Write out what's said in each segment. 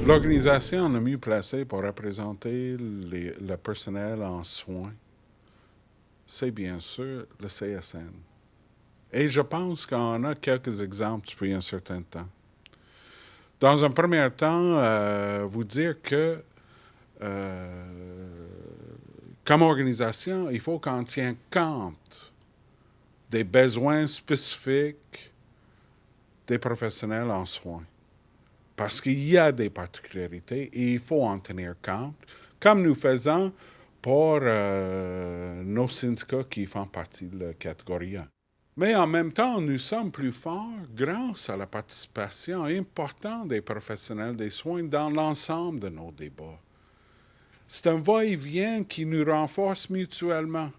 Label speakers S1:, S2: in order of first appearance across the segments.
S1: L'organisation le mieux placée pour représenter le personnel en soins, c'est bien sûr le CSN. Et je pense qu'on a quelques exemples depuis un certain temps. Dans un premier temps, vous dire que comme organisation, il faut qu'on tienne compte des besoins spécifiques des professionnels en soins. Parce qu'il y a des particularités et il faut en tenir compte, comme nous faisons pour nos syndicats qui font partie de la catégorie 1. Mais en même temps, nous sommes plus forts grâce à la participation importante des professionnels des soins dans l'ensemble de nos débats. C'est un va-et-vient qui nous renforce mutuellement.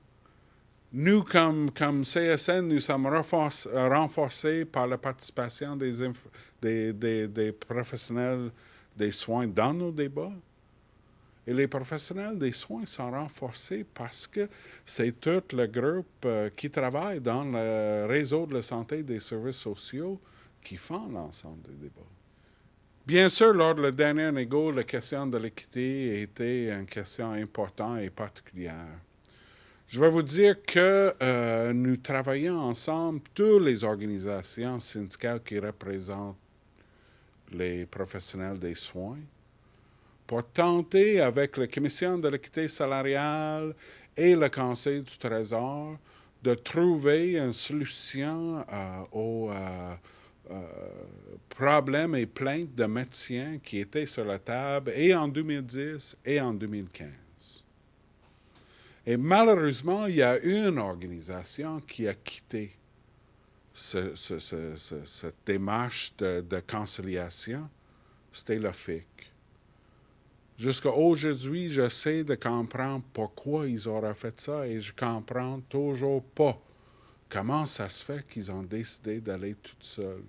S1: Nous, comme CSN, nous sommes renforcés par la participation des professionnels des soins dans nos débats. Et les professionnels des soins sont renforcés parce que c'est tout le groupe qui travaille dans le réseau de la santé et des services sociaux qui font l'ensemble des débats. Bien sûr, lors de la dernière négo, la question de l'équité était une question importante et particulière. Je vais vous dire que nous travaillons ensemble, toutes les organisations syndicales qui représentent les professionnels des soins, pour tenter, avec la Commission de l'équité salariale et le Conseil du Trésor, de trouver une solution aux problèmes et plaintes de médecins qui étaient sur la table et en 2010 et en 2015. Et malheureusement, il y a une organisation qui a quitté cette démarche de conciliation, c'était le FIC. Jusqu'à aujourd'hui, j'essaie de comprendre pourquoi ils auraient fait ça et je comprends toujours pas comment ça se fait qu'ils ont décidé d'aller tout seuls.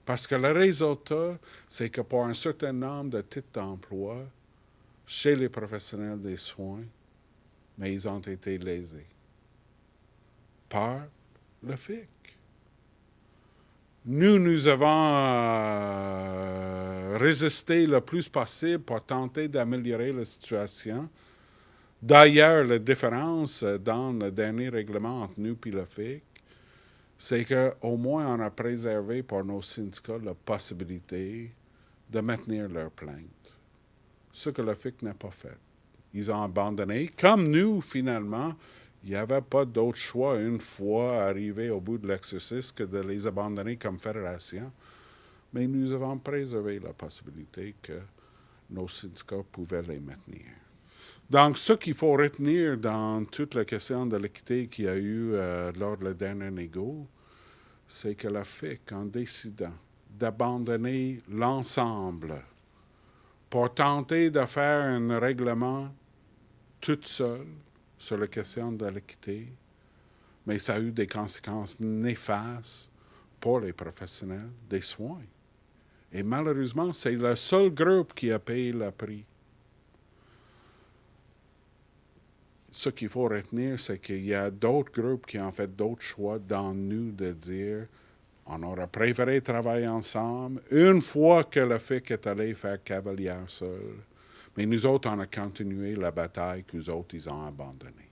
S1: Parce que le résultat, c'est que pour un certain nombre de titres d'emploi, chez les professionnels des soins, mais ils ont été lésés par le FIC. Nous avons résisté le plus possible pour tenter d'améliorer la situation. D'ailleurs, la différence dans le dernier règlement entre nous et le FIC, c'est qu'au moins on a préservé pour nos syndicats la possibilité de maintenir leur plainte. Ce que le FIC n'a pas fait. Ils ont abandonné. Comme nous, finalement, il n'y avait pas d'autre choix une fois arrivé au bout de l'exercice que de les abandonner comme fédération. Mais nous avons préservé la possibilité que nos syndicats pouvaient les maintenir. Donc, ce qu'il faut retenir dans toute la question de l'équité qu'il y a eu lors de la dernière négo, c'est que la FIC, en décidant d'abandonner l'ensemble pour tenter de faire un règlement toute seule sur la question de l'équité, mais ça a eu des conséquences néfastes pour les professionnels des soins. Et malheureusement, c'est le seul groupe qui a payé le prix. Ce qu'il faut retenir, c'est qu'il y a d'autres groupes qui ont fait d'autres choix dans nous de dire on aurait préféré travailler ensemble une fois que le FIC est allé faire cavalière seul. Mais nous autres, on a continué la bataille qu'eux autres, ils ont abandonnée.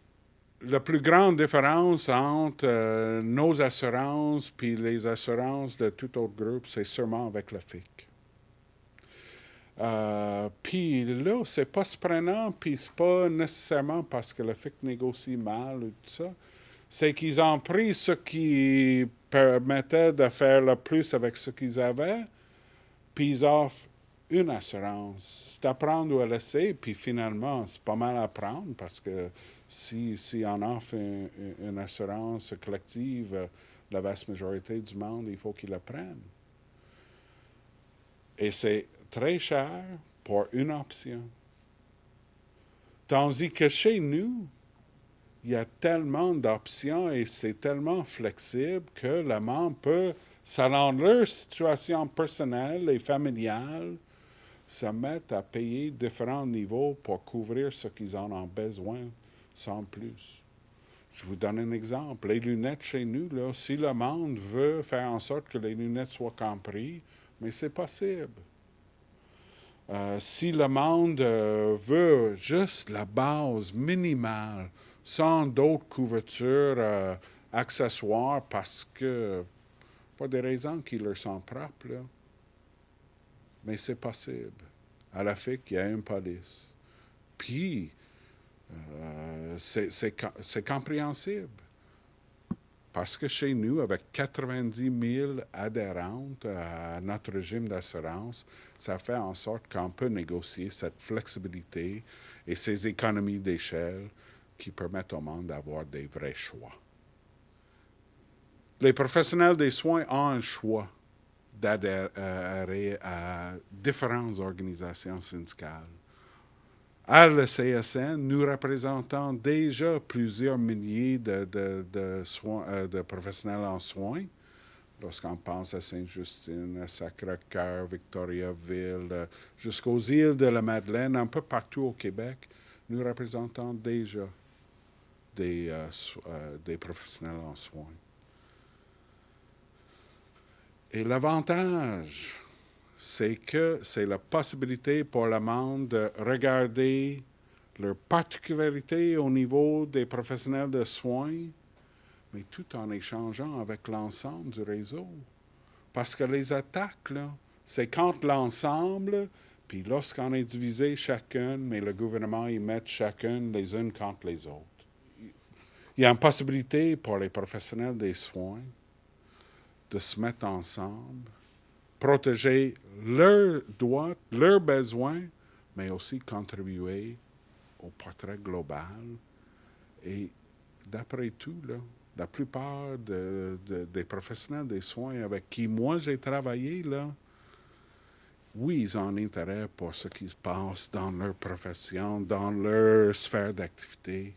S1: La plus grande différence entre nos assurances et les assurances de tout autre groupe, c'est sûrement avec le FIC. Puis là, c'est pas surprenant, puis c'est pas nécessairement parce que le FIC négocie mal ou tout ça. C'est qu'ils ont pris ce qui permettait de faire le plus avec ce qu'ils avaient, puis ils offrent une assurance. C'est à prendre ou à laisser, puis finalement, c'est pas mal à prendre parce que si on offre une assurance collective, la vaste majorité du monde, il faut qu'ils la prennent. Et c'est très cher pour une option. Tandis que chez nous, il y a tellement d'options et c'est tellement flexible que le membre peut, selon leur situation personnelle et familiale, se mettre à payer différents niveaux pour couvrir ce qu'ils en ont besoin sans plus. Je vous donne un exemple. Les lunettes chez nous, là, si le monde veut faire en sorte que les lunettes soient comprises, mais c'est possible. Si le monde veut juste la base minimale, sans d'autres couvertures accessoires, parce que, pas des raisons qui leur sont propres, là, mais c'est possible. À la FIC, il y a une police. Puis, c'est compréhensible. Parce que chez nous, avec 90 000 adhérentes à notre régime d'assurance, ça fait en sorte qu'on peut négocier cette flexibilité et ces économies d'échelle qui permettent au monde d'avoir des vrais choix. Les professionnels des soins ont un choix d'adhérer à différentes organisations syndicales. À la CSN, nous représentons déjà plusieurs milliers de professionnels en soins. Lorsqu'on pense à Sainte-Justine, à Sacré-Cœur, Victoriaville, jusqu'aux îles de la Madeleine, un peu partout au Québec, nous représentons déjà des professionnels en soins. Et l'avantage, c'est que c'est la possibilité pour le monde de regarder leurs particularités au niveau des professionnels de soins, mais tout en échangeant avec l'ensemble du réseau. Parce que les attaques, là, c'est contre l'ensemble, puis lorsqu'on est divisé chacun, mais le gouvernement, ils mettent chacun les unes contre les autres. Il y a une possibilité pour les professionnels des soins de se mettre ensemble, protéger leurs droits, leurs besoins, mais aussi contribuer au portrait global. Et d'après tout, là, la plupart des professionnels des soins avec qui moi j'ai travaillé, là, oui, ils ont un intérêt pour ce qui se passe dans leur profession, dans leur sphère d'activité,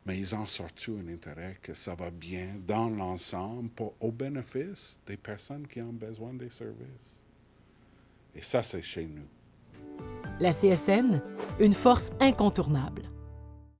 S1: mais ils ont surtout un intérêt que ça va bien dans l'ensemble au bénéfice des personnes qui ont besoin des services. Et ça, c'est chez nous.
S2: La CSN, une force incontournable.